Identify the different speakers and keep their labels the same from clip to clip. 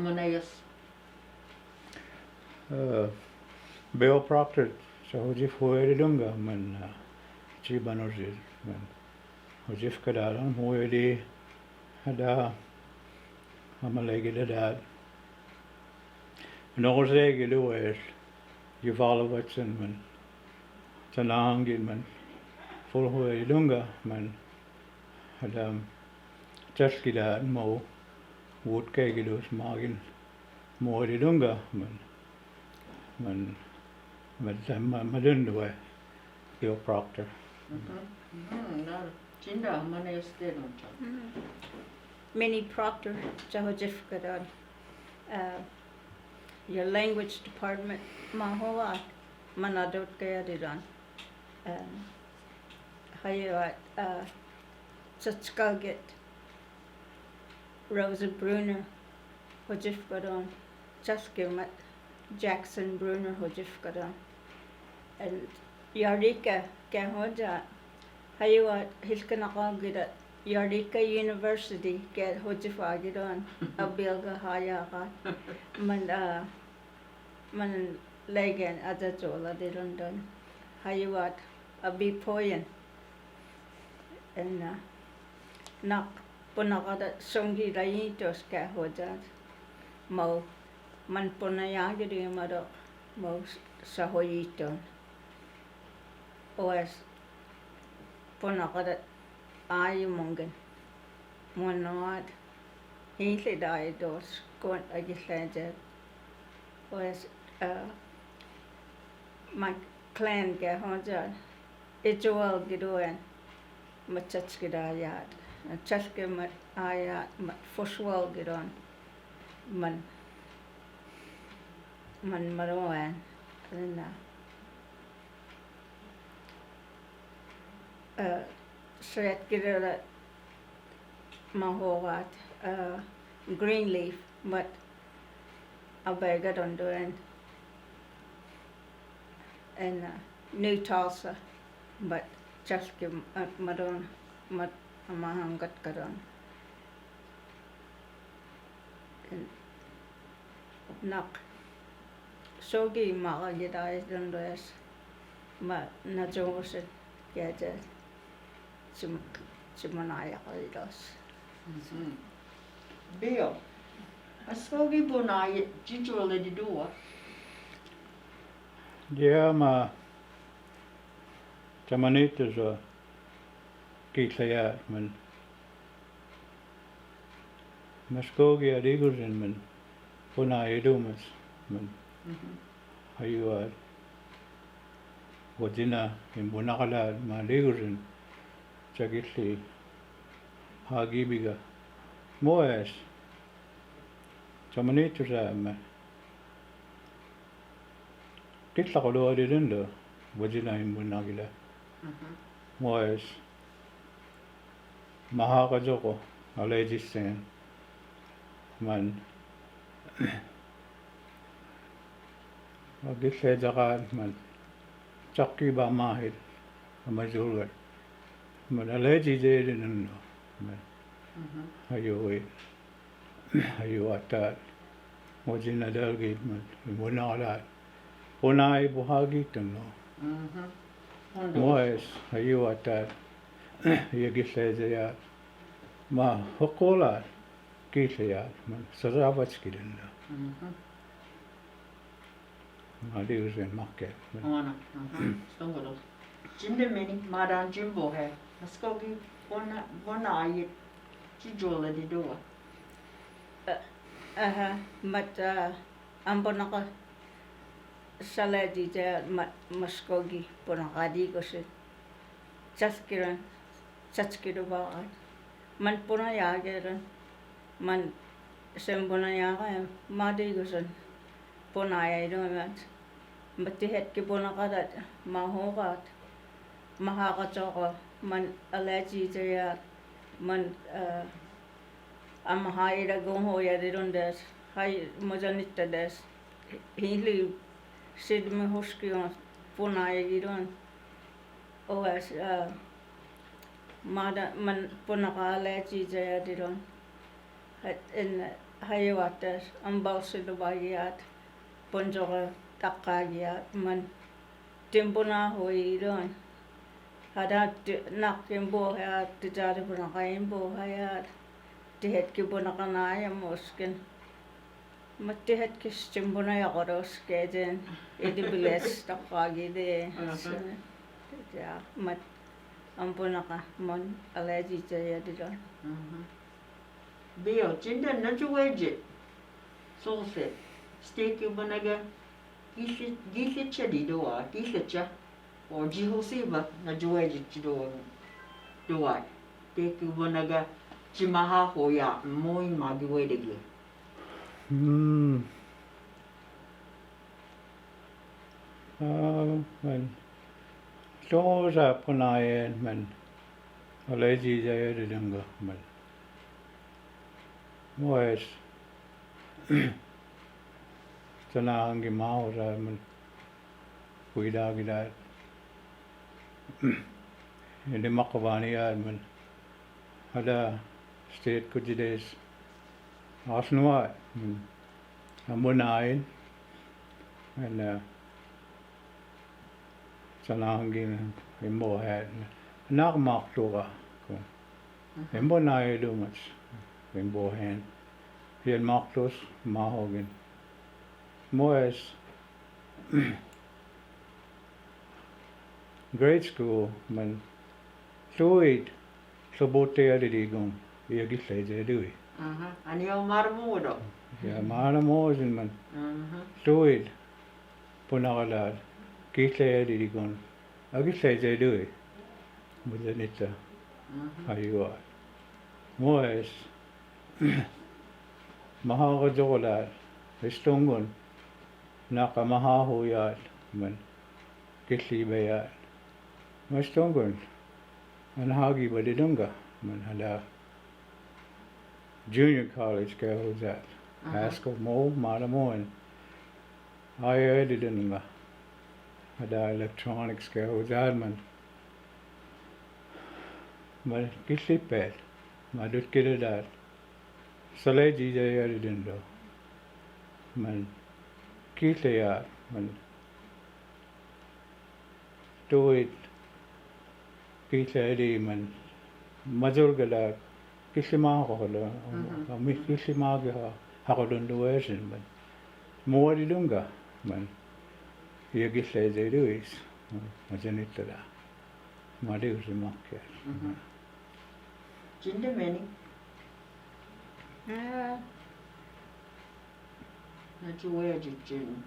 Speaker 1: Maneas.
Speaker 2: Bill Proctor sa hujif huweri dunga man chibanorjid man hujif kadalan huweri hada hamalegi dad norzegi lues yuvalovitsen man tanangin man full huweri dunga man hada taskida mo woodkegi dus magin huweri dunga man madunwe Bill Proctor.
Speaker 1: No, Jinda Maneas did on
Speaker 3: Minnie Proctor, Jahojifkadon. Your language department, Mahoa, Manadot Gayadidan. Hayat, Tsutskalgit, Rosa Bruner, Hojifkadon, Jaskimat, Jackson Bruner, Hojifkadon. And Yarika, Gahoja, Hayat, Hilkanakagida. Yarika University get Hojifagidon, Abilga Hayaka, man Legan Adajola de London, Hayuat, Abipoyan, and Nak Punakada Songi Raitos Kahojat, Mo Man Punayagidi Mado, Mo Sahoyiton, OS Punakada. Ayumungan Monod Healy died those going against was my clan Gahoja Ijoel Gidoan Machachkidayat and Chaskim Ayat Fushwell Gidon Man Maroan and Sret Girilla Mahovat Greenleaf, but a beggar on doing and New Tulsa, but just give Madon Mahangat Karon and Nak Sogi Mahagidai Dundas Ma Najoset Gadget. Simonaya Kalidos.
Speaker 1: Bill, a Skogi Bunai, Gijual di Dua.
Speaker 2: Yeah, ma Tamanitas a Kitlayat man Mvskoke Adiguzin man Punai Dumas man Hayuad Wajina in Bunakala ma Diguzin Chagitli Hagibiga Moes Tamanitas a Kitla Kolo Adidundo Wajina in Bunagila Moes Mahakajoko Alejisen man Gitle Jagat man Chakki ba Mahid Amazulgar man Aleji Dedinundo man Hayuwe Hayuatat Wajina Delgit man Bunalat Punai Buhagitan no Moes Hayuatat Yagitle Jayat Ma Hokola Kitlayat man Saravachkidendo Adiusen Makke
Speaker 1: Ona, Stongolo. Jimde Minnie, Madan Jimbo had a Skogi Bunai, Gijual di Dua.
Speaker 3: Mat Ambonaka Saladi Mvskoke Punakadi goes Chaskiran Chachkiduba Man Punayagaran Man Sembunayaga Madi goes Punaya don't but the head Kibunakadat Mahogat Mahakachoko Man Aleji Man Amahida Gonhoya Ridundes High Mojanita des Healy Sid Mehuski Punaya Gidon OS Mada Man Punaka Aleji Didon in hajuatas ambalsiluvagiat ponjora taqqaagiat man timpuna huiron hadat nakkin bohat tijaripuna qain bohayat tihetki bunaqanaya muskin mattihetkis timpuna yaqoroskejen idibiles taqqaagide ja mat ampunaqa mon allergijayadilon
Speaker 1: Bio jinda na juweje solse steak bunaga gisi doa gisi o jihusiva na juweje doa steak bunaga jimaha hoya moi magiwedege
Speaker 2: Men Tosa punayen men allergijayadilunga men Moes Tanahangi mahora men kuidagida Hindi makavaniya men Hada state kujides Asnuwa men Amunayin and Tanahangi imbohat Nagmaktuga Imbonayi lumats imbohan Yan maktus mahogin Moes grade school men fluid sabotea didigum iagisleje dui
Speaker 1: ani o marmudo
Speaker 2: ya mana mosin men fluid punagalar kisleje didigum agisleje dui mudanita ayua moes mahagajolar istungun nakamahahuyat men kislibayat Mastongun anhagi badidunga man hada junior college ka hozat asko mo malamoan higher didunga hada electronics ka hozat man kislipet madut kidadat saleji jaya didundo man kislaya man do it Kisadi man major gala kisima hola mi kisima ga hakodun duwesin man mo didunga man ye kisade duis majanitala madu simakke
Speaker 1: jinda meni na juweje jin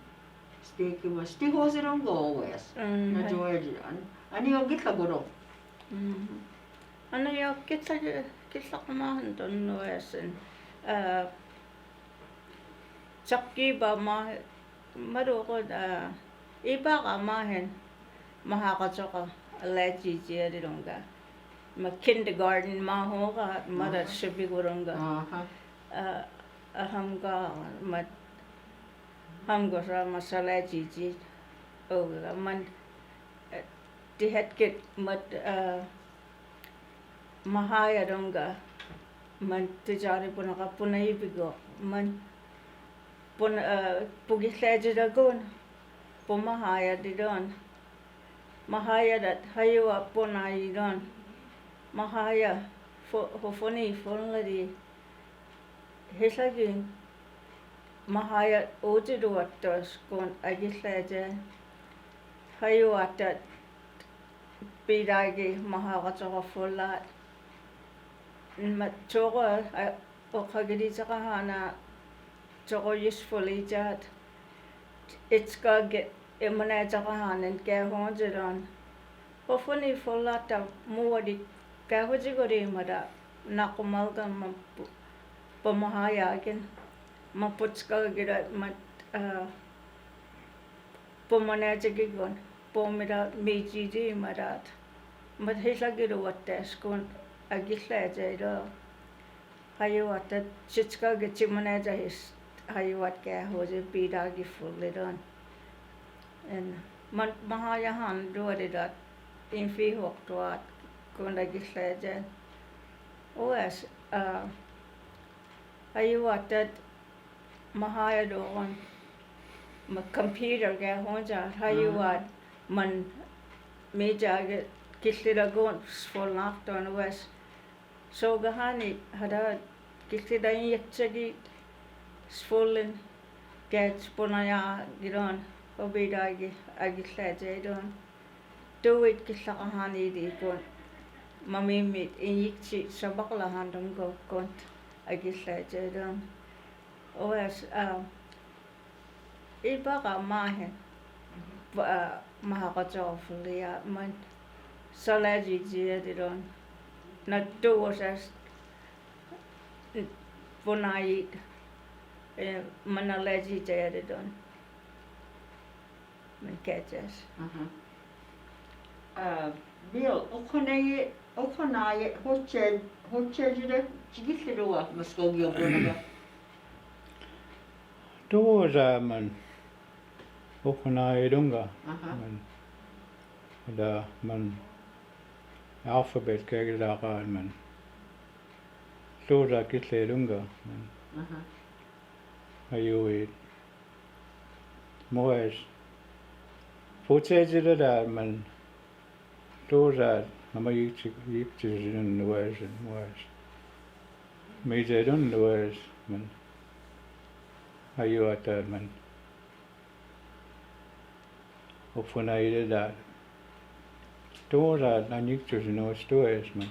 Speaker 1: steak was stihosiron go wes na juweje ani o gitagoro
Speaker 3: Ana jo kitsaqmaahan tonnuasin chaqqiba maruqut ibaqamaahan mahaqachoqa allergijiarilunga ma kindergarten mahoqa mara shibigurunga ahamga mat hamgora masalajiji oga man tihetkit mat mahayarunga man tijari punaka punaibigo man pugislajidagun pumahaya didon mahaya dat hayua punaidon mahaya hofoni fonladi hisagin mahaya ojiduattos kun agislaja hayuatat pidagi mahaqachoqa fulla choqa oqagidisaqahana choqa usefully jat itska get emanajaqahanan kahonjiron hofuni fullata muwadi kahojigori naqumalgan pamahayagin maputska gidat mat pomanajagigon pomira mejiji marat mat hisagiruattes kun agislajairo hayuatat chitska gechimanaja hayuat kahoje pidagi fulliron en man mahayahan duaridat infi hoktuat kun agislaja oas hayuatat mahaya doon ma computer ga honja hayuat man meja ga kisira gon for lockdown was so gahani hada kisira yetsagi swollen gets ponaya giron obidagi agislaje don do it kisahani di gon mamimit inyikchi sabakalahan dong go kont agislaje don was iba ka mahe mahakajofulia man salaji jiadon na tuosas ponai manalaji jiadon man catches
Speaker 1: Bill, okonaye hoche jide chigitlewa Mvskoke obonaga.
Speaker 2: Tuosa man okonaidunga man da man alfabet kegilaqaan man tuosa kitleedunga man ayuit moes futsejilada man tuosa nama yikchijin nues mejedun nues man ayuata man ofunaide da tuosa nanikchijin nues man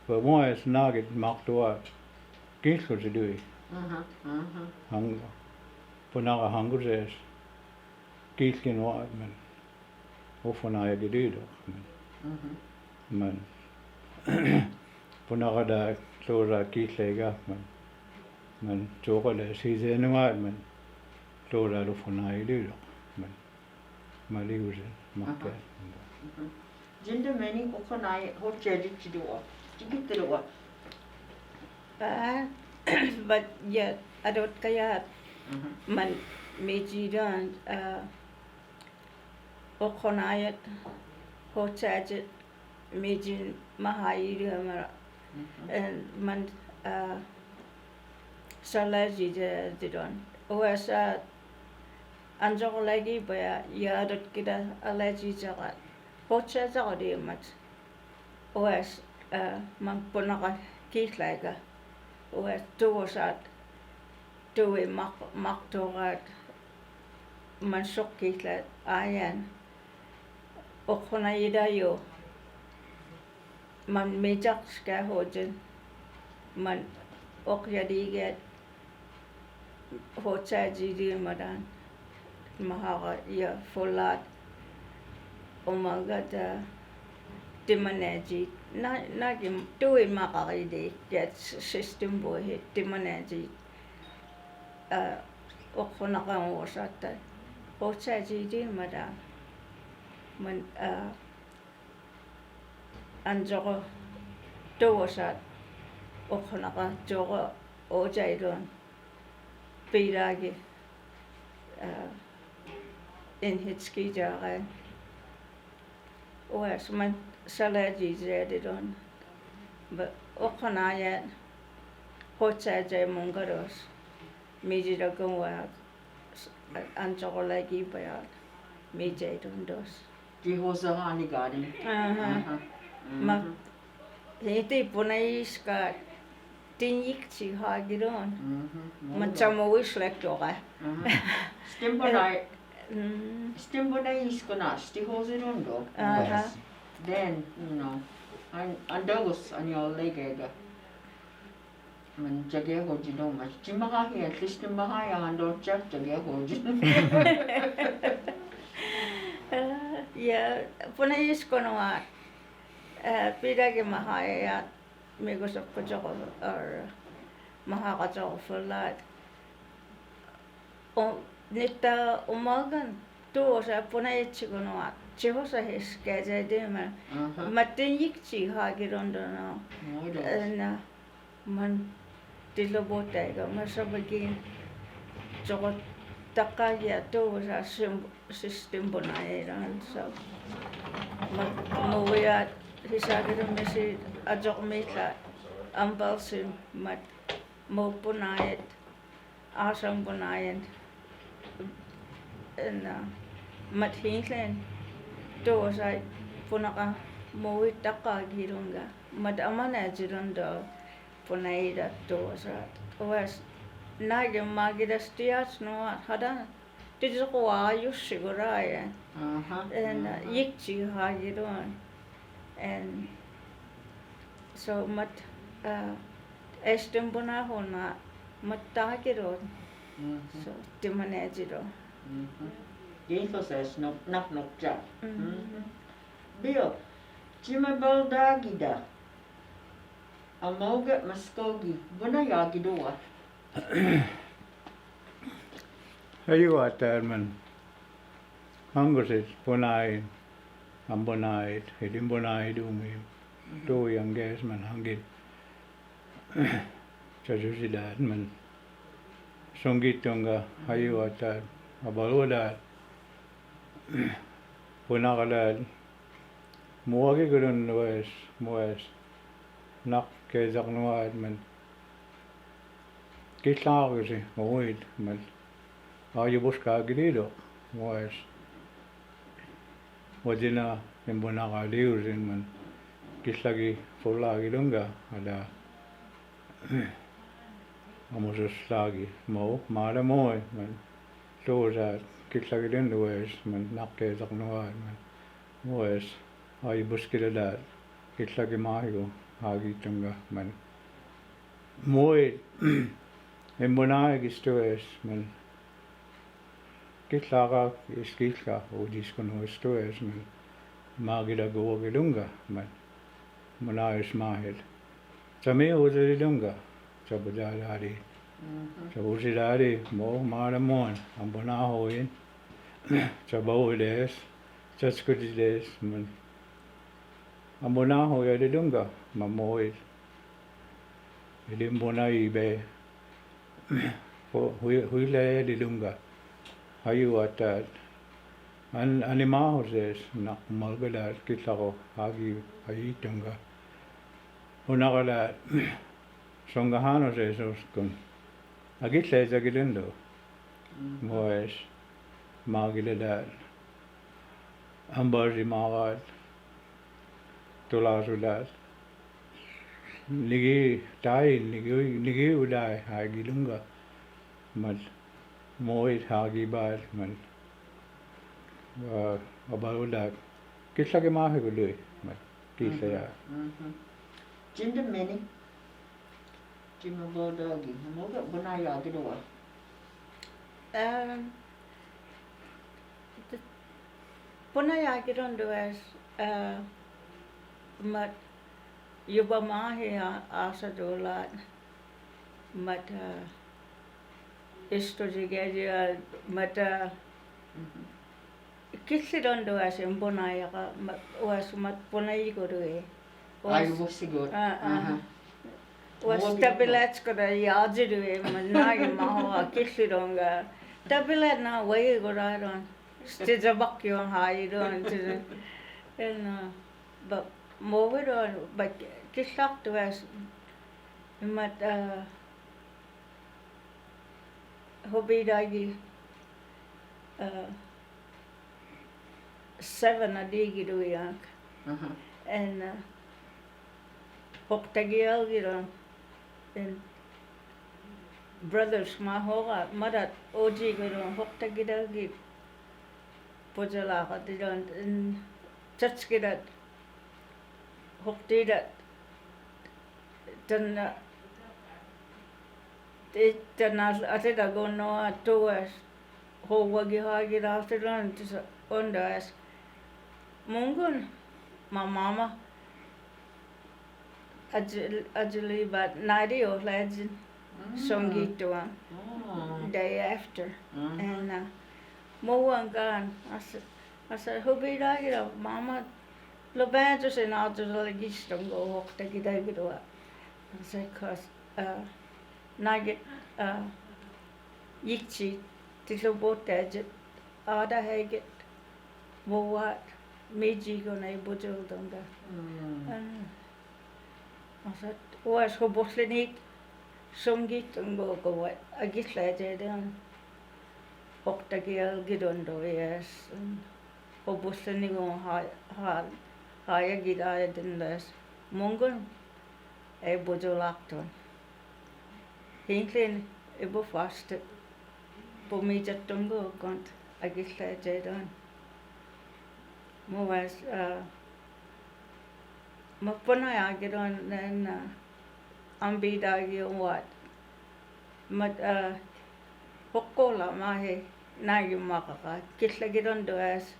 Speaker 2: but moes nagit maktua kislujidui hang punaga hangures kiskin wa man ofunaya gidido man punaga da tuosa kislega man chokole sizenua man tuosa ofunaya gidido man maliuse makka
Speaker 1: Jinda meni okonaye hoche jichiduwa chigitlewa.
Speaker 3: but yeah adot kaya man mejidan okonayat hochajet mejin mahayir mara man salaji didon was anjok lagi baya ya adot kita alaji jagat hocha jagadi mat was man ponaka kislaga was tuosat tuwe maktorat man sokkislat ayan okonayidayo man mejak ska hojen man okyadiget hocha jidi madan mahaga ya folat omagata timanaji na kim tuwe makakide get system boy timanaji okonakan wasata hocha jidi madan man anjoko tuosat okonaka jogo ojaidon piragi in hitski jagan oas man salaji zedidon but okonaya hocha jay mungaros mijira gwa anjoko lagi bayat mijaidon dos
Speaker 1: Jihosa hani garden.
Speaker 3: ma hiti punai ska tinyikchi hagiron man chamo wislektoga
Speaker 1: Stimbonai iskona stihoserondo. Then, andogos on your legega. Man jage hoji no mas. Chimaha here, Listimahaya and don't check jage hoji.
Speaker 3: Yeah, punai iskono wa pidagi mahaya megosok ko joko or mahakajo fulat o nita umagan to sa punai chikono wa chihosa hiskaje de matin yikchi hagirondo no na man tilobotega masabagin joko takaya to sa system bonaeran so mamuya hisagiro mesi ajok meta ambalsim mat mo punayet asampunayan en mathiinlen tuosai punaka muit takagirunga mat amana jirundo punaida tuosa was nage magidastias no hada tijqwa yushiguraya en yikchi hagirun and so mat estimpuna hona mattagiro so timanejiro
Speaker 1: Jeesus nak ja. Bio Jimabaldagida Amoga Mvskoke Bunayagidua
Speaker 2: Ayuatar man hangusit punai ambonait hidimbonai dumi to yanges man hangit chajusidad man songitunga ayuatar abaluda punakala muagi gurun was nak ke zaknuad man kitlagisi muid man ayu buska gidido was wajina embonaka liusin man kitlagi fulagi lunga ada amusus lagi mo mara moy man toza kitlagi din was man nakke zaknuad man was ayu buskila kitlagi mahigo hagi tunga man moy embonaka gistoes man kitlaga iskilka udiskono stoes man magida gogelunga man manais mahel tame uzilunga chabudari chabudari mo maramon ambona hoin chabodes chaskudides man ambona hoyadunga mamoid idimbona ibe huile dilunga ayuatat animahoses nak malgalat kitako hagi ayitunga unakala songahanos kun agitle jagilindo moes magiladat ambarji magat tulasudat nigi tai nigi udai hagilunga mat moit hagi bad man abaludak kitlagi mahigului mat kisaya
Speaker 1: Jinda Minnie Jimabaldagi Amoga Bunayagidua
Speaker 3: punayagirundo as mat yubamahi asadolat mat istojigeja mat kissirondo as embonayaka was mat punayigurue
Speaker 1: Ayu busigot
Speaker 3: was tabilats kora yajiruwe managi maho kissironga tabilat na way goraron stijabakyo hairon and but moveron but kissak to us mat hobidagi 7 adigiruyak and hoktagialgiron and brothers mahoga marat oji giron hoktagidagi pojala kadiron and chachkirat hoktirat then atida gono toas howagi hagi raftiran ondas mungun my mama ajuli but nadi of legend songito day after and mowangan asa hobidagira mama lobanjo sen autologiston go hokta gidagiro asa cause nugget yikchi tilobotage ada heget mowa meji go na ibojodonga asa was hoboslenik sungit ang gagawa. Agisla dyan. Poktagial gidondo yes. Obusta ni kong haya gidaya din les. Mungon ay budolakton. Hinklin ibo fast. Pumijat tunggo kont agisla dyan. Muwas mapunay agidon na ang bidagi yung what. Hokola mahe na yung makaka. Kisla gidon do as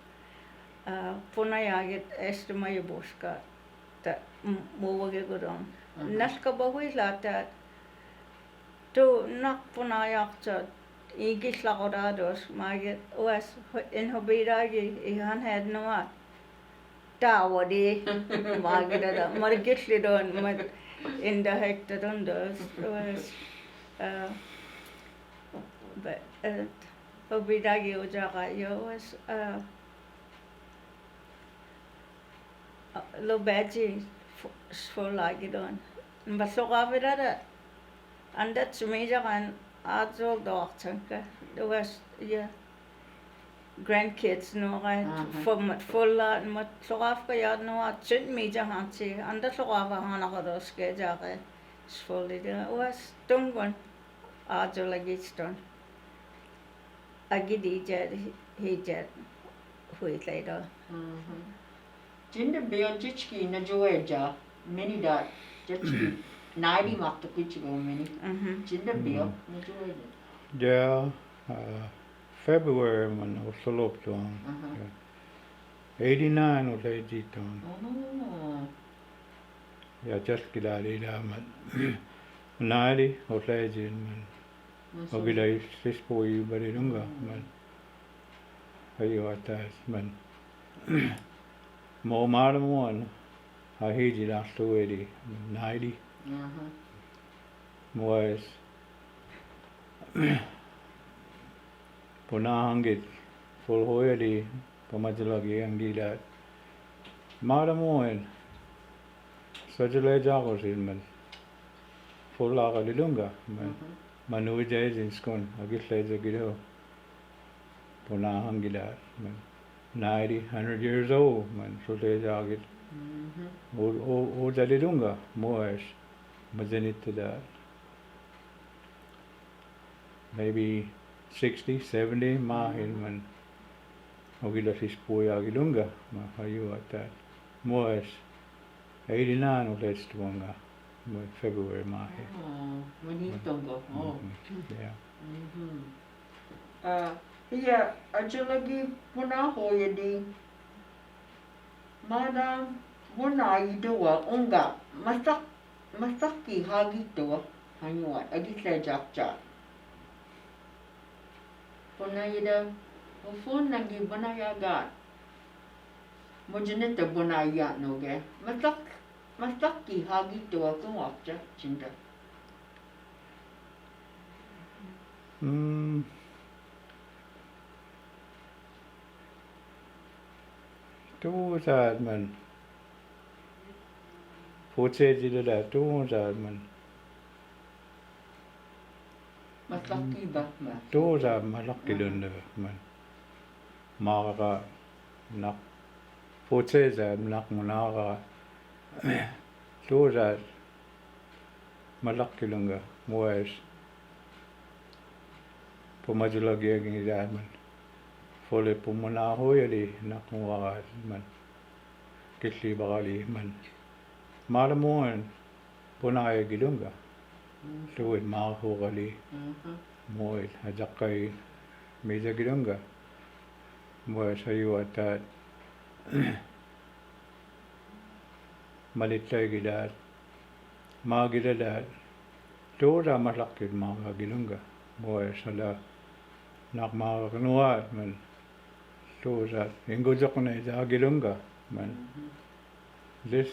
Speaker 3: punay agit estimay buska. Ta muwagi gudon. Naska bahui lata to nak punay akta igisla kodados magit was in hobidagi ihan had no what. Tawa di magida margisli don mat in the hector don dos was but hobidagi ujaka yo was lo baji for lagi don basoka vidada andat sumeja kan azo doctor the was yeah grandkids no right full mat sokaf ka yad no at chin meja hansi anda sokafa hana ka dos ke jake fully the was tungon azo lagi ston agidi jet he jet hui later
Speaker 1: Jinda bion chichki na joeja many da chichki 90 makta kichigo many. Jinda bion na joeja.
Speaker 2: Yeah, February man was solop tuang. 89 was age tuang. Yeah, just kidali da man. 90 was age man. Ogilai sispoi bari dunga man. Ayo atas man. Mo maramon ahiji last already 90 was punahangit full hoyadi pamajalagi angila maramon sajale jagos man full laga dilunga man manu jay jinskon agisle jagido punahangila man 90, 100 years old, man. So they jagit. O dalilunga, moas, majanit to that. Maybe 60, 70 mahil man. Ogila sispoy agilunga, ma hayu at that. Moas, 89 o let's tuanga, February mahil.
Speaker 1: Oh, manitongo. Oh.
Speaker 2: Yeah.
Speaker 1: Iya, aja lagi puna hoya di madam puna idoa onga masaki hagi to hanyua agi jakja puna ida phone lagi puna yaga mojene te puna ya noge masaki hagi to kumapja cinta
Speaker 2: Two sad man. Poche that two sad man.
Speaker 1: Masaki ba ma.
Speaker 2: Two sad malaki dunder man. Mara nak. Poche sad nak munara. Two sad malaki dunder. Moes. Pumajulagi aging sad man. Fole pumuna hoyali nakmuwa man kisli bakali man malamon punay gilunga tuwid makahugali moit hajakay meja gilunga mo sayo at malitlay gidat magidadat tora malakid mga gilunga mo sala nakmakanuwa man so that ingojak na ita agilunga man this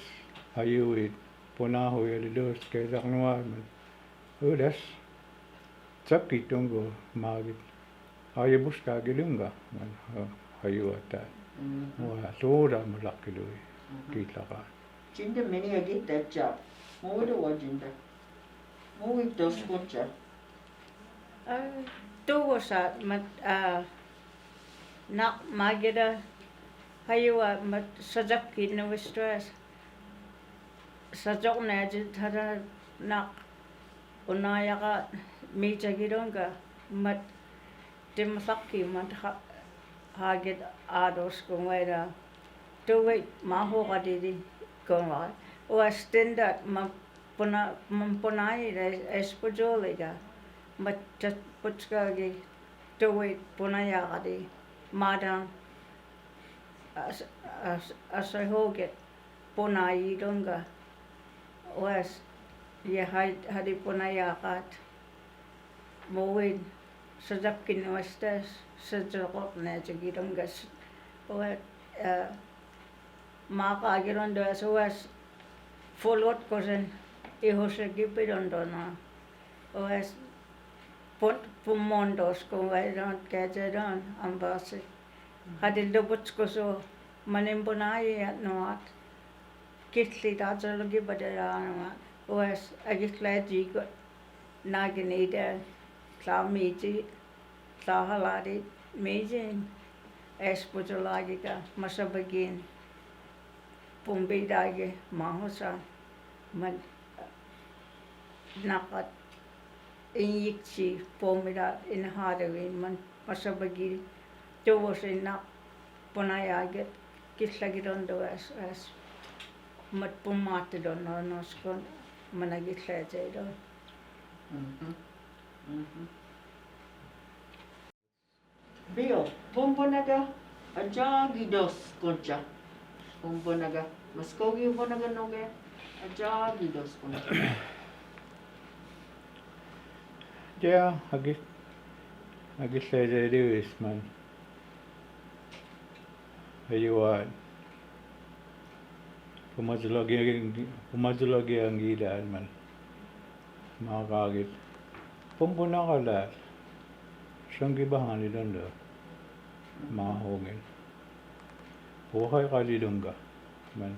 Speaker 2: hayuit punaho yalidos kay zaknuwa man udas sakit tunggo magit ayabus ka agilunga man hayuata wa sura malakilui kita ka
Speaker 1: Jinda many agit that job. More the what jinda. Muitos kunja.
Speaker 3: Tuossa nak mageda hayua mat sajakki nuistras sajok naji thara nak unayaka mijagidonga mat timsakki mat haget ados kungwera tuwe maho kadidi kungwa wa standard ma punai espojoliga mat putskagi tuwe punaya kadi madang asahoget punai donga was ya hadi punaya kat mowin sajakkin wastas sajakot na jagidonga wa maka girondo was folot kosen ihosegi pidondona was pumondos ko wairon kajaron ambasi hadi lobutsko so manimbonai at noat kitli tajalogi badara was agislaji ko naginida klamiti sahaladi mejin espojolagiga masabagin pumbidage mahosa man nakat inyiksi pomida in hadawin man masabagi tuwosin na punayaget kislagirondo as mat pumatidon noskon managitlajedo.
Speaker 1: Bill, pumponaga ajagidos kunja. Pumponaga Mvskoke umponaga noge ajagidos kunja.
Speaker 2: Yeah, I guess they do is man. Ayuan. Pumazologi ang gidaan man. Makakagit. Pumpuna ka lahat. Siyang gibahan nilong do. Mahogin. Buhay ka nilong ka. Man.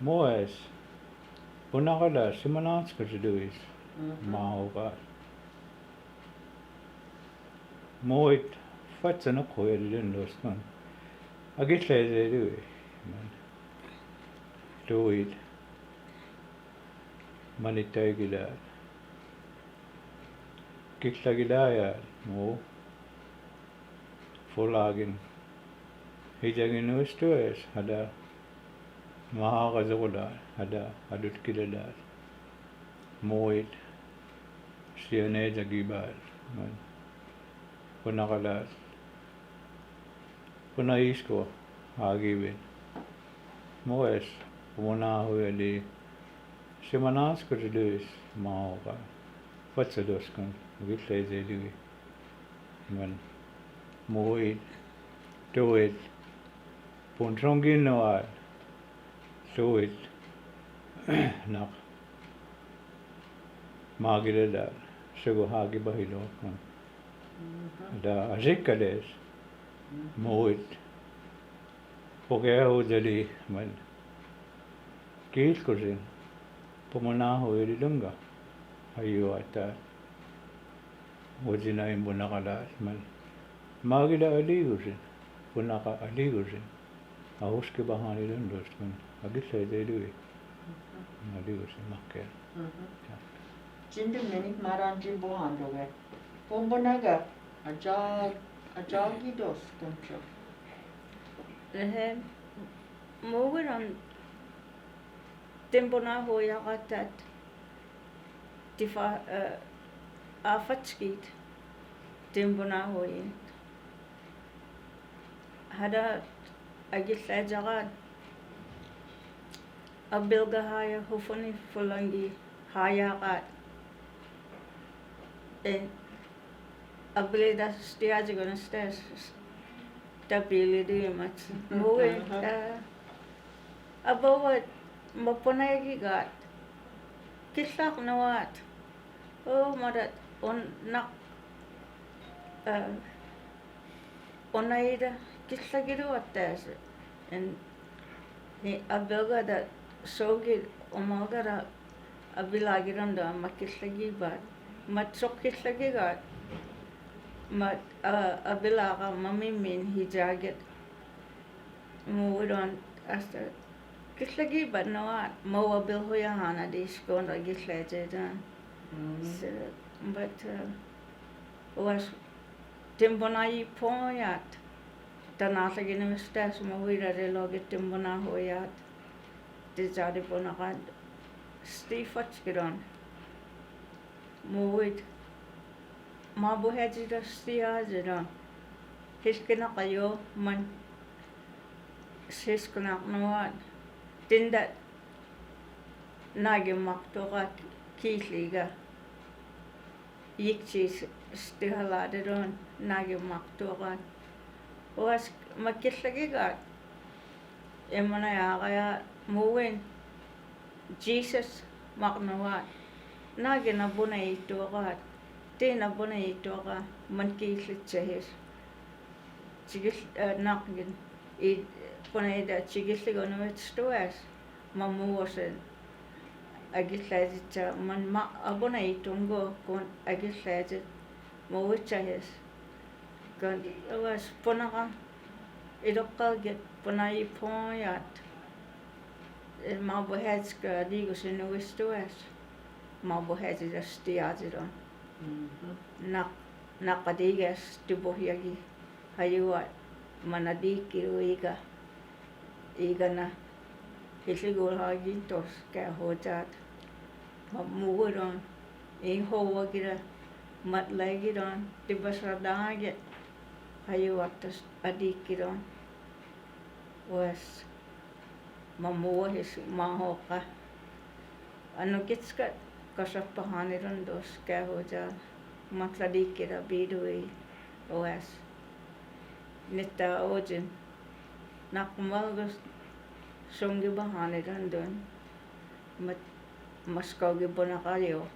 Speaker 2: Moes. Puna ka lahat. Simanats ka si Luis. Mahogat. Moit. Fatsa na koya nilong dos man. Agit siya do eh. Man. Tuwid. Manitay gilad. Kikla gilaya mo. Fulagin. Hijagin nuistues hada mahakazukular hada hadut kiladar. Moit. Siyane jagibal. Man. Punakalas. Punais ko hagibin. Moes. Pumuna huya di simanas ko ridus mahoga. Fatsa dos kan gitlay zedi man moit tuwid puntrongin noat tuwid nak magidadar sigo hagi bahilo kan da azikades moit pokeo jadi man kil kusin pumuna huya di lunga ayo ata wajina imbuna kala man magida aligusin punaka aligusin ahus ke bahani dan dostman agis saya dewi aligusin makke
Speaker 1: Jindu Minnie maranji bohandoge. Pumponaga ajagidos kunja.
Speaker 3: Mogeron timpona hoya katat tifa afatskit timpona hoyin hada agislajagat abilga haya hufuni fulangi haya kat abilida stiajigon stes stability mat moge abawat mapunay gat kislak nawat madat nak onaida kislagido atas and ni abaga da sogi omagara abilagirondo makkislagibat matsokkkislagigat mat abilaga mamimin hijaget muudon asta kislagibat noat mawabil huyahana diskon regislated but was timbonai poyat tanasagin mistas mawira relogit timbona hoyat dijadi ponakan Stifatskiron muid mabuhedida stiajiron hiskina kayo man siskina noat tinda nagimaktokat kiisliga yiksis stihaladiron nagimaktokat was makislagigat emana yaagaya muwin Jesus maknawa nagi na bunay ito ka tina bunay ito ka man kiislit sahis sigis nakgin punay da sigisli ko naman stuwas mamuwasan agislasit sa man abunay itong go kung agislasit mawit sahis kan awas punaka idokal get punay poyat mabuhetska digos inuistuas mabuhetida stiajiron nakadigas tibuhyagi hayuat manadikiru iga na hisigul hagintos kaya hojat mamuguron ihowagira matlagiron tibasradaget hayuatas adikiron was mamuhis mahoka ano kitska kasapahaniron dos kaya hoja matladikira bidui os nita ojin nakmalgos songi bahaniron don Mvskoke bonakayo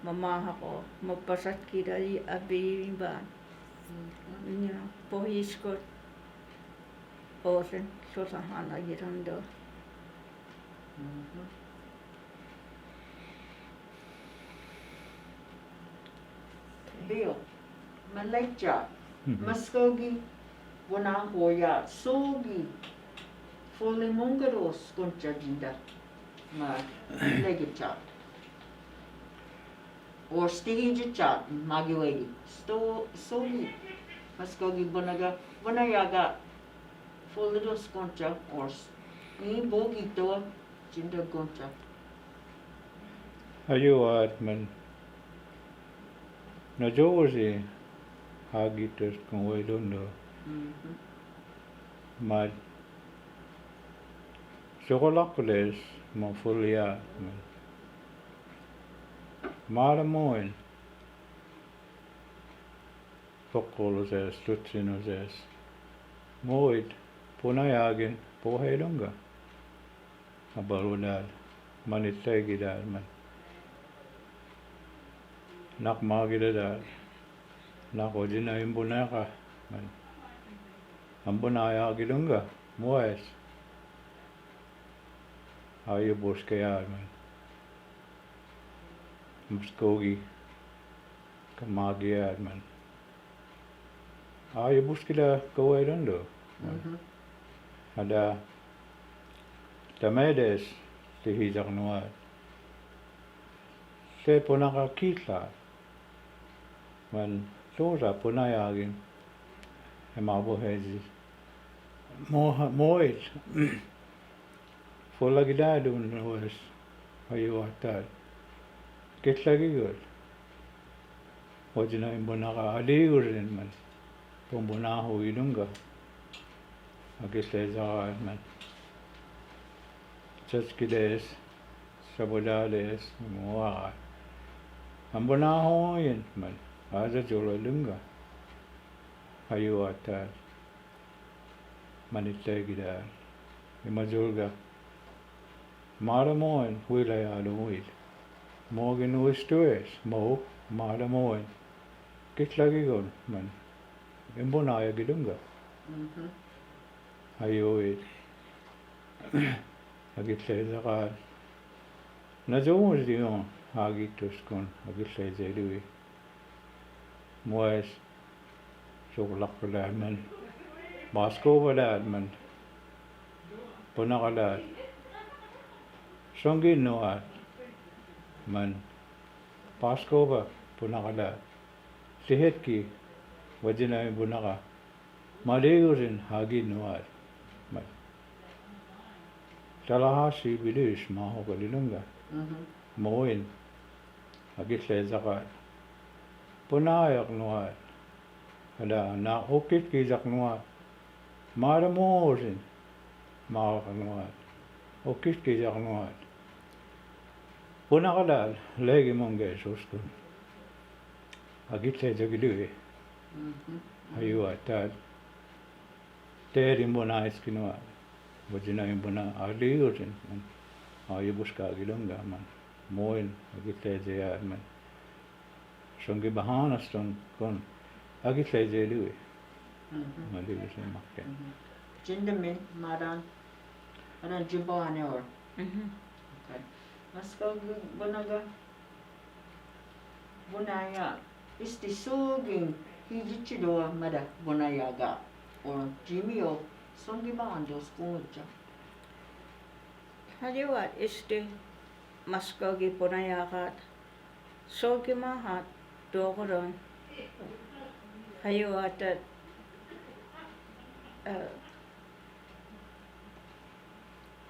Speaker 3: mamaha ko mapasat kidai abiba niya pohiskot osen susahana girando
Speaker 1: Bill Malaysia Mvskoke wana hoya sogi fole mongaros koncha jinda ma legichat or stigi chat magiwegi sogi Mvskoke bonayaga Folidos concha or ni bogito jinda concha.
Speaker 2: Hayuat man na Josi hagitas kung wailundo mad sokolakules ma fulia man maramoin pokkoloses tutsinoses moit punayagin pohelunga abalunal manitagidal man nakmagidal nakodina imbunaka man ambunayagilunga moes ayo boskayal man Mvskoke kamagiyal man ayo boskila kawailundo ada tamedes tihizak nuat se punaka kitla man sosa punayagin emabuhezis moit folagidadun was ayuatal kitlagigol wajina imbunaka aliurin man pumbunaho ilunga agislezaan man Tsaskides sabodales mua ambunahoin man aza jololunga ayuatal manitagidal imajulga maramoin huilayaluil mogin uistues mo maramoin kitlagigol man imbunaya gidunga ayuit agitlezakan Na joos di on hagitus kon agille zedui. Moes soglakla man. Mvskoke man. Punakala. Songi noa man. Mvskoke punakala. Sihetki wajina punaka. Malegusin hagi noa. Talahasi bilis maho kalilunga. Moin agille zaka. Punayak noa. Ada na okit ki zak noa. Mara mosin. Maho noa. Okit ki zak noa. Punakala legi monge suskun. Agille zagilu. Ayua tal. Teri mona iskinoa. Wajina imbuna aliusin man. Ayubuska agilunga man. Moin agille zaya man. Songi bahanaston kon agille zelu. Maliusin makke.
Speaker 1: Jinda min madan. Ana jumbo ane or. Okay. Mvskoke bunaga. Bunaya. Isti sugin hijichidoa mada bunayaga. Or Jimio songi ba ando skunja.
Speaker 3: Haliwat isti Mvskoke punayakat. Soki mahat dogoron. Haliwat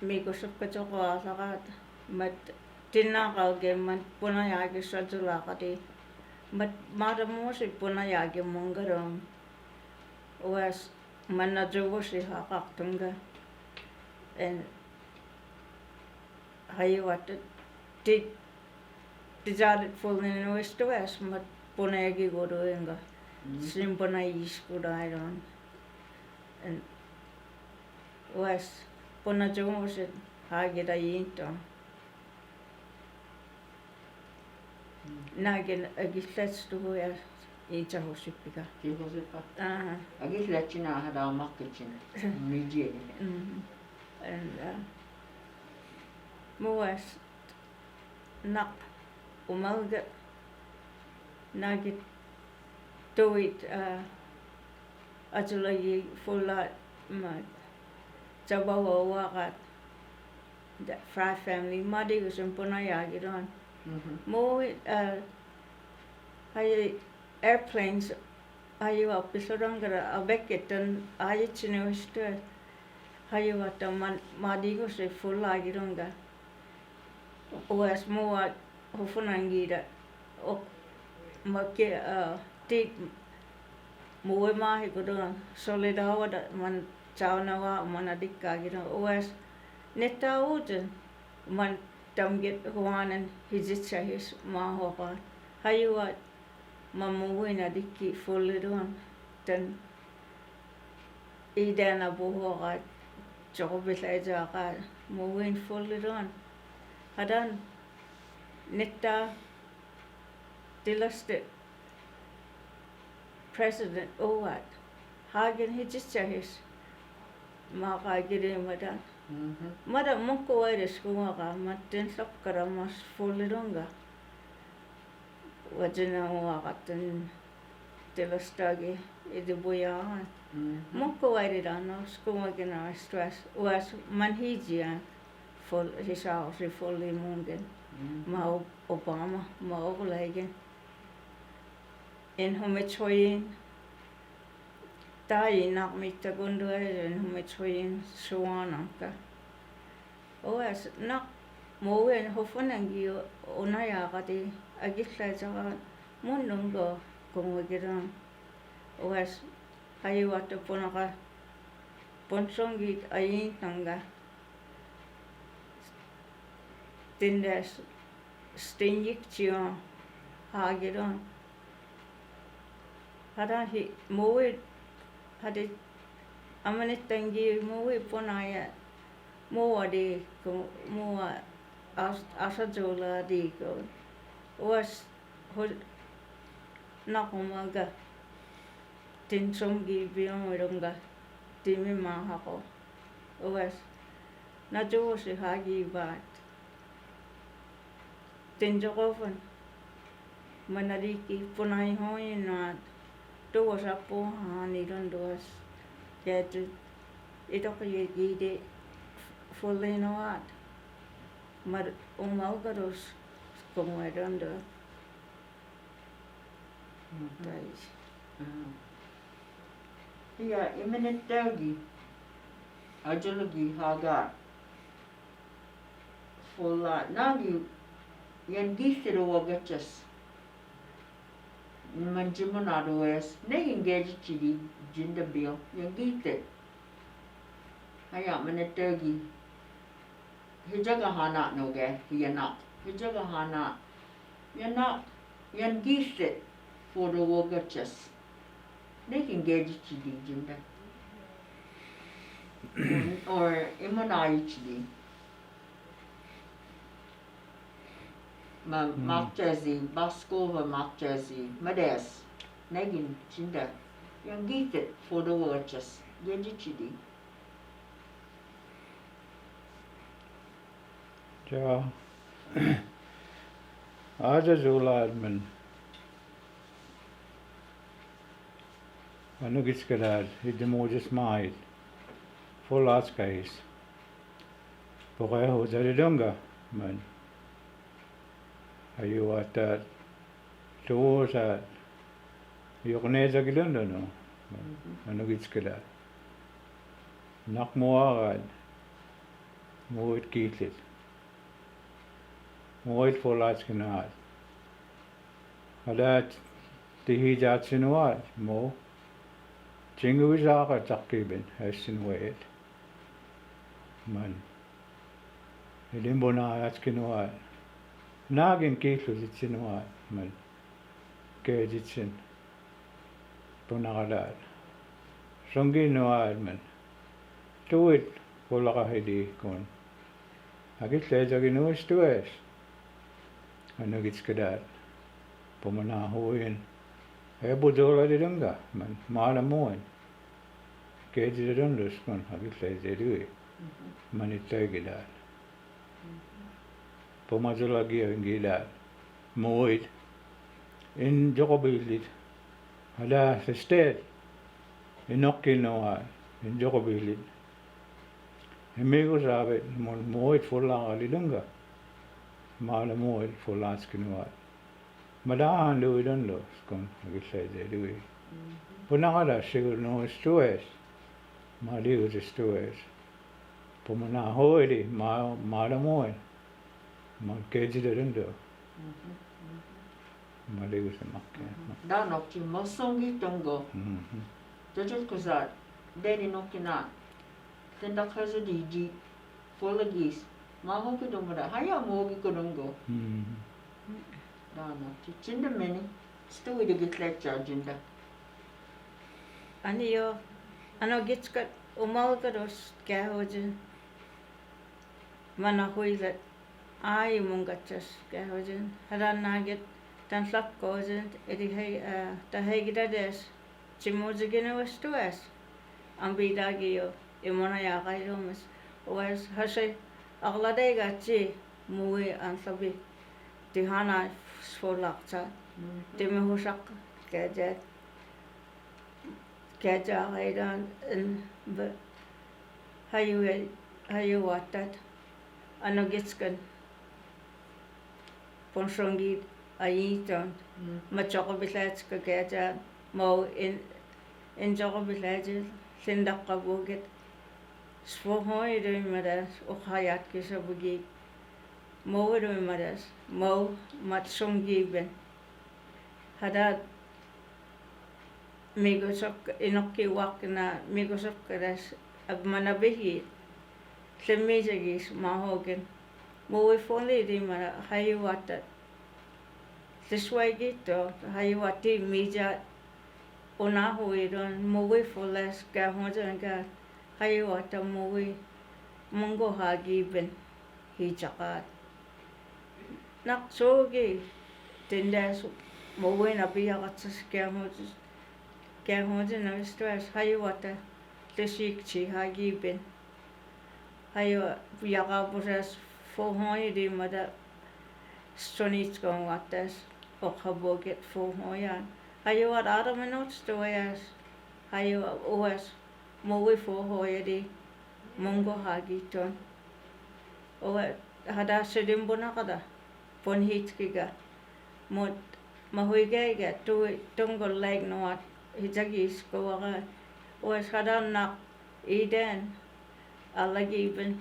Speaker 3: mikusuk kacoko asakat. Mat tinakauge man punayagi sajulakati. Mat madamusi punayagi mungaron. Was manajuvusi hakaktunga. And haliwat tijarit fulnin uistuas mat punayagi godoenga. Simpana iskudairon. And was punajuvusi hagida yinton. Nagin agilletstuhu ja itsahussipika.
Speaker 1: Kihosepa. Agille china hada makkichin. Nijie.
Speaker 3: And muas nak umalga nagit tuit atulagi fulla ma jabawa wakat the Fry family madi usun punayagi don. More airplanes ayu apisorangara abeketan ayu chinustu ayu ataman madigo se full agirunga was more hofunangira o make tik more ma hikodo solidawa man chawnawa manadikagira was netta uten man tamget huanan hijitchahis mahopa hayuat mamuwina dikki fullidon tan idana buhorat jobilajaqa muwin fullidon hadan netta dilaste president owat hagen hijitchahis maqagire madan mada mukko wairis kumaga matten sakkara mas fullidonga wajina waqatan telastagi idibuyan mukko wairidana skumagina stress was manhijia full hisausi fulli mungen ma Obama ma ogulegen in humitsoyin tai nak mitta gunduaren humitsoyin suananka oas nak mowen hofunangi onayaqati agillaisaqa munnungo kongugiran oas hayuata punaqa ponsongit ayintanga tindas stinjiktion hagiron hadahi mowe hade amanittangi mowe ponaya mowa de mowa asajola de ko was nakumaga tinsongi biyonga timi mahako was najosi hagi bat tinjoqovan manariki punai hoi na tuos apo haaniron duas kētu itoqiyagide fullinoat mar umaugaros kumuerondo tais
Speaker 1: Ia imenettaugi ajulugi haga fulla nagi yan githiro wagachas manjimonado es negin gajichidi jinda bill yan githe aya menettaugi hijaga hana noge hijaga hana yan githe for the wagachas negin gajichidi jinda or imonaichidi Makjazi, Baskova Makjazi, Mades, Negin, Jinda, yang githe for the watches, Yajichidi.
Speaker 2: Ja, aja zulaadman. Anugitskadad, hiddemojes maid, for latskais. Poreho zaridunga, man. Ayu atat towards at Yogneza Gilundo no Anugitskada Nakmoarad Moit Kitlit Moit for Latskinad Adat Tihijat Sinuat Mo Jinguizaka Takibin Hessin Wait Man Idimbona Atskinuat Nagin kiitlusitsin waa man keeditsin punaqalaat songinuaat man tuit pulaqahidi kun akitleesaginuis tues anugitskadaat pumanahuin ebudoladilunga man maalamuin keeditadundus kun akitleesadui manittegidaat Pomazolagi ngila moit in jokobilit hala sa state inokinoa in jokobilit emigo sabe moit fulla alilunga mala moit fulla skinoa madahan luidon lo skon agisede lui punangala sigur no stues maliu stues pomana hoidi mala moit Man kejiderundo. Maligu se makke.
Speaker 1: Da nokki mosongi tongo. Jajul kusat. Deni nokkina. Tenda kazu diji. Folagis. Mahoki domura. Haya mogi kodongo. Da nokki. Jinda meni. Stu ida git lecture jinda.
Speaker 3: Ani yo ano gitskat umalgaros kähojen mana huilet ai mungachas kähojen harannaget tan slapkojen edi hei ta heigidades chimuzigene stuas ambidagi yo imona yaqairomas was hashe agladega mui ansabi tihana sfolaqta timehusak Kaja aidan hayu watat anogitskan ponsongi aiton machoko bilatska kaja mo in joko bilaje sindakka boget svohoi de madas ohayat kisabugi mo de madas mo matsongi ben hadat migosok inokki wakna migosok kadas abmanabihi semmisagis mahogen moi fonli di mara hayuata siswaigito hayuati mija onahuiron moi folas ka hojenga hayuata moi mongo hagiben hijakat nak sogi tindas moi nabiagatsas ka hojes Kärhojen stress hayuata teshikchi hagiben hayu yaqaburas fohoi di mada sonitskoongatas okhaboget fuhoyan hayuat araminut stoyas hayu uas mowi fuhoyadi mongo hagiton oa hada sedimbona kada ponhitkiga mot mahuigaiga tu tungol leg noat hitagis koaga oas hada nak iden alagiben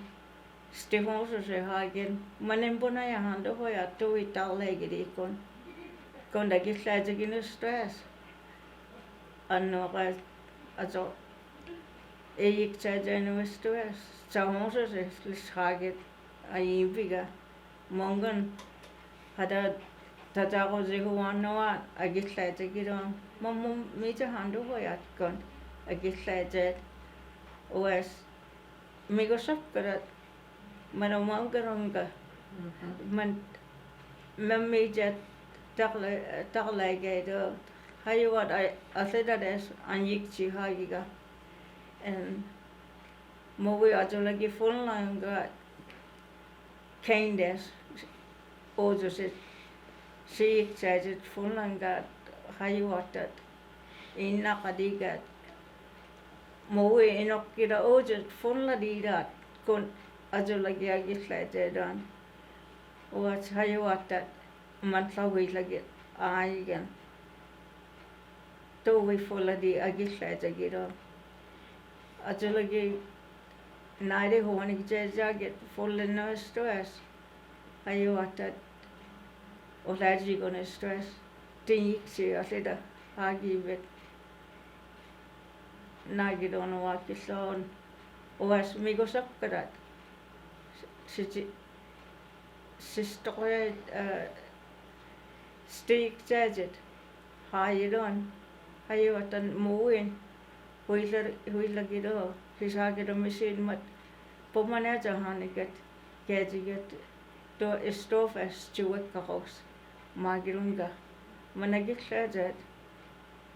Speaker 3: Stefan se hagen manembona ja hande hoja tui tallegedi kon da gislaitagin stress annoras also ich tsajen stress Stefan se haget aibiga mongon hada tatago zehuanoa agislaitagidon mamum mita hande hoja kon agislaitet oas migosapkarat Manamangkaranga man mamija taglaigaida hayuat asedades anjikchi hagiga en mowi ajolagi funlanga keindes ojosit siik sajit funlanga hayuatat innaqadigat mowi inokkida ojot funladidat kun ajolagi agislaitedan oas hayuatat mantlawilagi aigan towi fuladi agislaitagidon ajolagi naide honig jaget fullen stress hayuatat olajigon stress tiniksi asida hagibet nagidon wakison oas migosapkarat Sistoqet stick jajet hayidon hayuatan muin huilagido hisagido misin mat pomana jahaniket kejiget to stofas chuekkaros magilunga managit jajet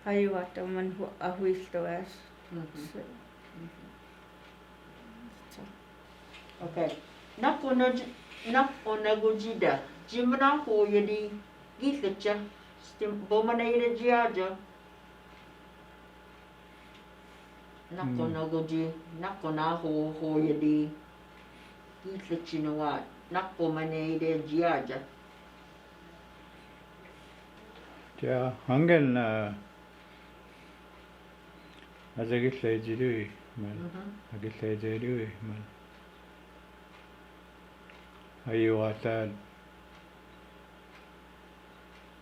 Speaker 3: hayuatan man ahuistoas
Speaker 1: Okay. Nak onagujida. Jimna ho yedi gitlecha. Bomana yedi jiaja. Nak onaguji. Nak onaho yedi gitlechinoa. Nak bomana yedi jiaja.
Speaker 2: Ja, hangen azagitlejidui man. Agitlejidui man. Hayuatan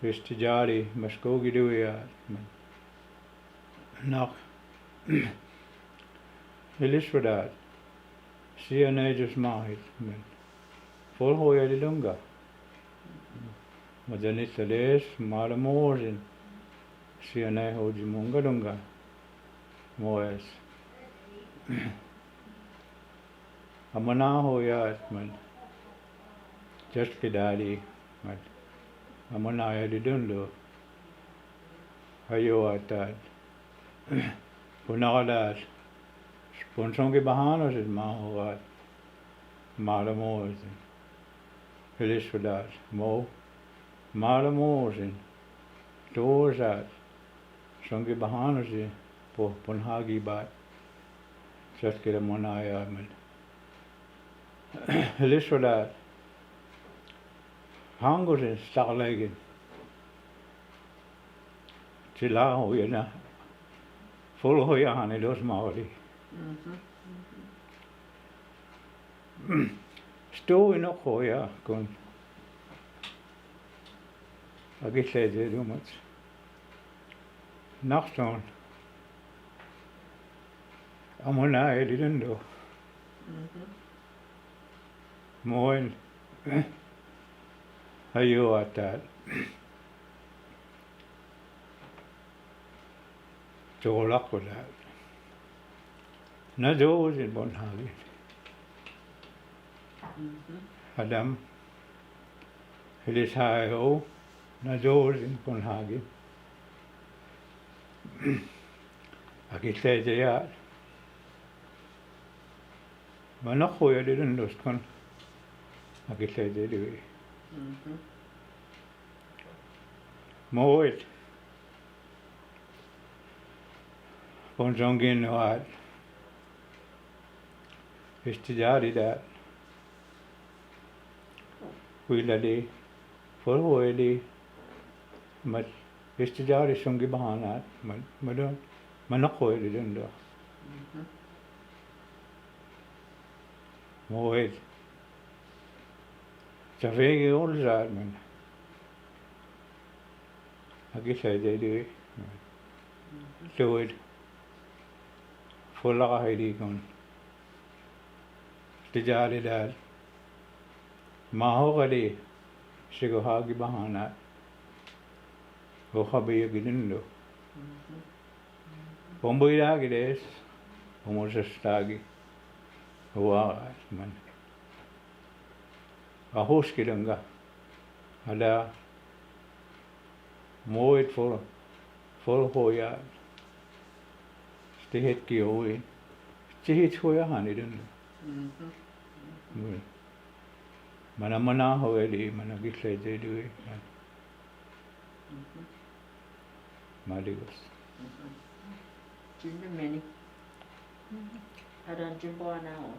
Speaker 2: Vistijari Mvskoke duya nak Elisvadat Sianajus mahit Vol hoja di lunga Majanitales Malamosin Sianaj hoji munga lunga Moes Amana hoja man just kidali mat amonaya di dunlo hayuatat punakalat sponsong ke bahano sid mahuat malamosin Elisvadat mo malamosin dosat songe bahano sid po punhagi bat just kida monaya man Elisvadat hangusin staqlaigin sila hoyana full hoyahani dos maoli sto ino hoya kun agislede dumat nachton amona elindo moin hayuatat jolakulat na josin bonhagi adam Elisayo na josin bonhagi akitleja manakhoya dilundos kon akitleja diwi Moet. Ponsongin waat. Istijari dat. Huilali. Forhoili. Mat istijari songi bahanat. Madon. Manakoili dundo. Moet. Savegi olzaat man. Agisay dedi. Tuid. Fulla haidi kon. Tijari dal. Maho gali. Sigo hagi bahana. Ho khabiya gidindo. Pomboira gides. Homosestagi. Hoa man. Ahos kidanga. Ada. Moet for hoya. Stihet ki hoy. Stihet hoya hanidun. Mana hoeli managisay dedi. Madigos.
Speaker 1: Jinda Minnie. Adan jimbo na ho.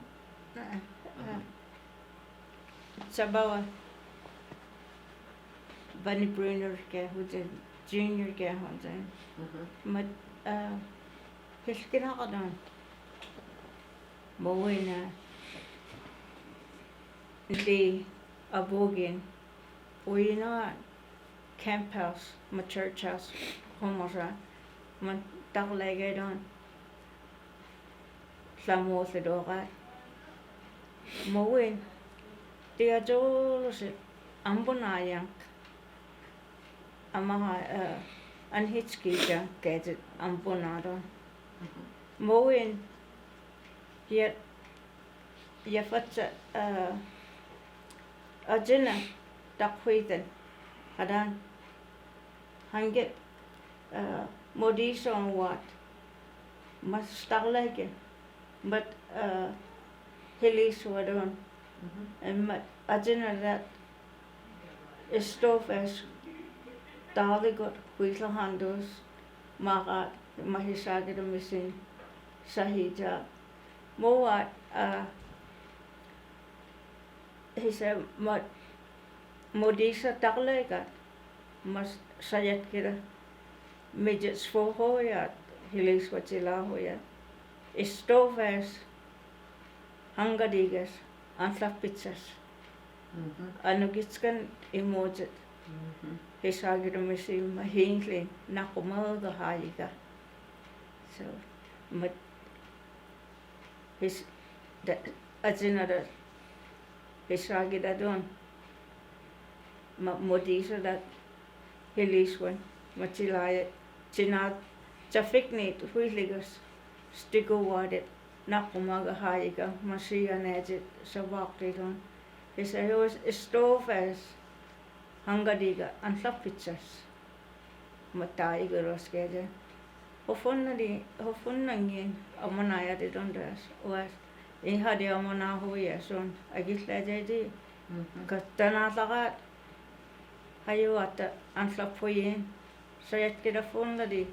Speaker 3: Sabawa. Bunny Bruner ke hujan junior ke hujan. Mat hiskina kadan. Mawina. Li abogin. Uyina camp house, my church house, homora. Man taglagay doon. Samo sa doka. Mawin. Tiya jo si ambonayang. Amaha anhitski ja kaya ambonado. Mawin. Yet fatsa ajina takwitan. Hadan hanget modison wat. Mas taglagay. But hilis wadon. And ajina that stove as dali got whistle handles maka mahisagi the missing sahija mo he said modisa taklega mas sayat kira midgets for hoya hilis wachila hoya stove as hangadigas antla pizzas anugitskan emojet hisagi the missing mahingli nakumaga hayiga so but his that ajinada hisagi da don modisa that hilis one machilaya chinat chafikni huiligas stigo wadet nakumaga hayiga masiya nejet sabakti don he said he was stove as hangadiga antla pizzas matai garos keje hofonnangin amonaya de dondas was ihadi amona hoya son agitla jadi katana tagat hayo ata antla poyen sayat kida fonnadi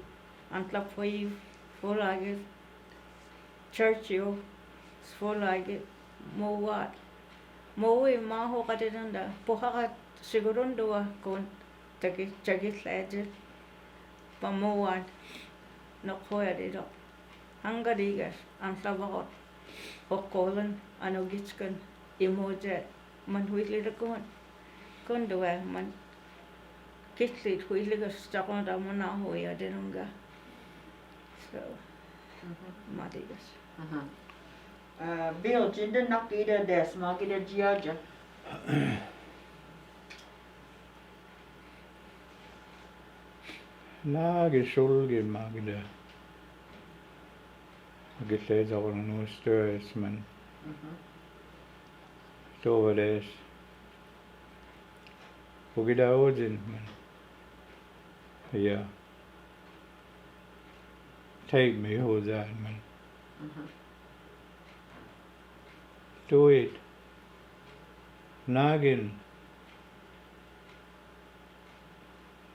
Speaker 3: antla poyi folage church yo folage mowat mowi maho kadenda pohagat sigurun dua kon tagit laje pamowan nakhoya dido hangadigas ang sabakot hokolan anogitskan imoje man huitli kon dua man kitli huitligas takon da mona hoya denunga so madigas
Speaker 1: Bill jinda nakida des magida jiaja.
Speaker 2: Lage solge magda. Agitla zavrn no störs men. Stovades. Pogida odin men. Ja. Take me hoza men. Do it. Nagin.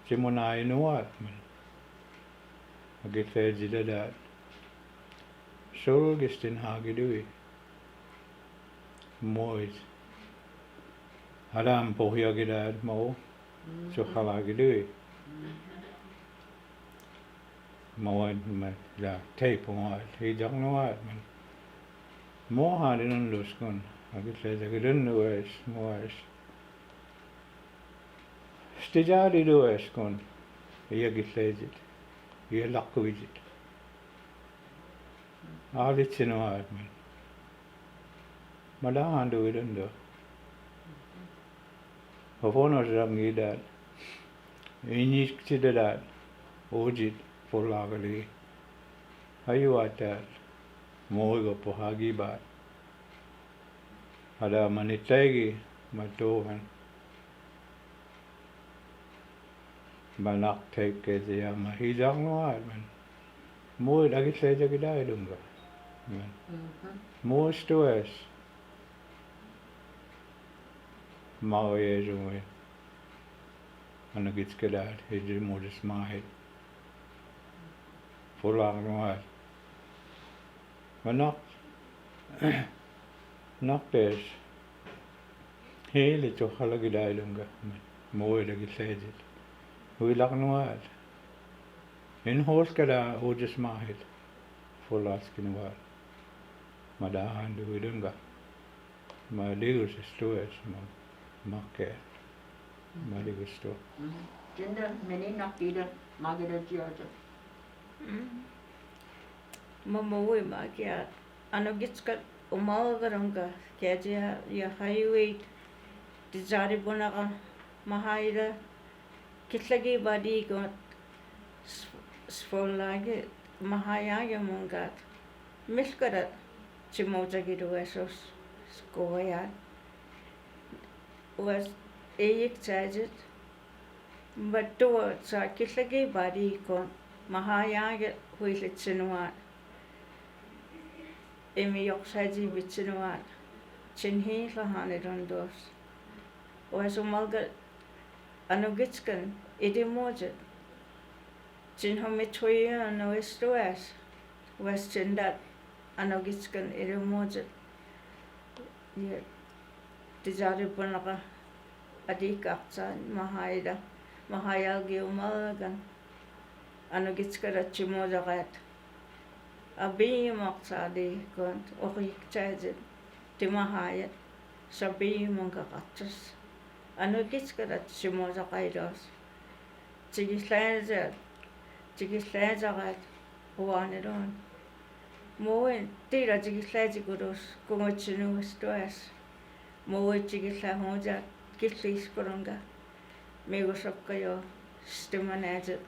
Speaker 2: Simonai nuat man. Agitse jidadat. Sol gistin hagidui. Mois. Adam pohja gidad mo. So halagidui. Moin man la tape on he jang nuat man. Mo hadin luskun. Agitse jagidun nues mois. Stijari nues kun. Ia gitlejit. Ia lakkuijit. Alitsinnuat man. Madahan duidundo. Hofonos rangidat. Iniktidadat. Ojit polagali. Hayuatat. Moigo pohagibat. Ada manitegi matohan. Malak teke dia mahidang nuat man. Moi lagi saya gidai dunga. Moi stues. Mau ye jumwe. Anagit kedad hidri modus mahid. Pulang nuat. Manak nak pes. Hele to hala gidai dunga. Moi lagi saya. Huilak nuat. In hos kada hodis mahid. Fulas kinuat. Madahan duidunga. Maligus stues makke. Maligus sto.
Speaker 1: Tenda Minnie nakida magida jiaja.
Speaker 3: Mamawai makia anogitska umalgaranga kaya ya highway dijari bunaka mahaida kitlagi badi ko sfolage mahayaya mungat miskara chimoja gidu esos skoya was eyik chajet but to sa kitlagi badi ko mahayaya huilitsinwa emi yoksaji bitsinwa chinhi lahanidondos was umalga anogitskan idimojet Chinhomithoya no estuas was chindat anogitskan idimojet ye tijari punaka adikaksa mahayagi umalgan anogitskara chimojagat abi maksadi kont okik chajet timahayat sabi mongkakatsus anogitskara chimojagaidos Chigislajagat huanedon. Moen tira chigislajigudos kumachinu stuas. Moe chigislahoja kislis kurunga. Megosokkayo stimanajet.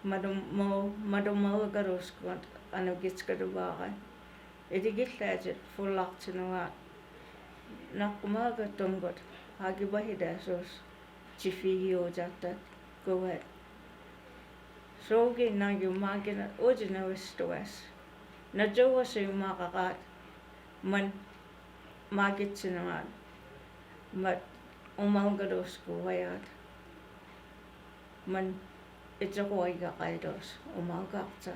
Speaker 3: Madumalgaros kuant anogitskadubaga. Edigislajet fullaktinua. Nakumaga tungot. Hagibahidasos. Chifigio jatat. Go ahead. Sogi na magina ojina wistuas. Na jowa sa makakat man magit sinaman. Mat umalgados ko wayat. Man itsa ko ay kakaidos umalgakta.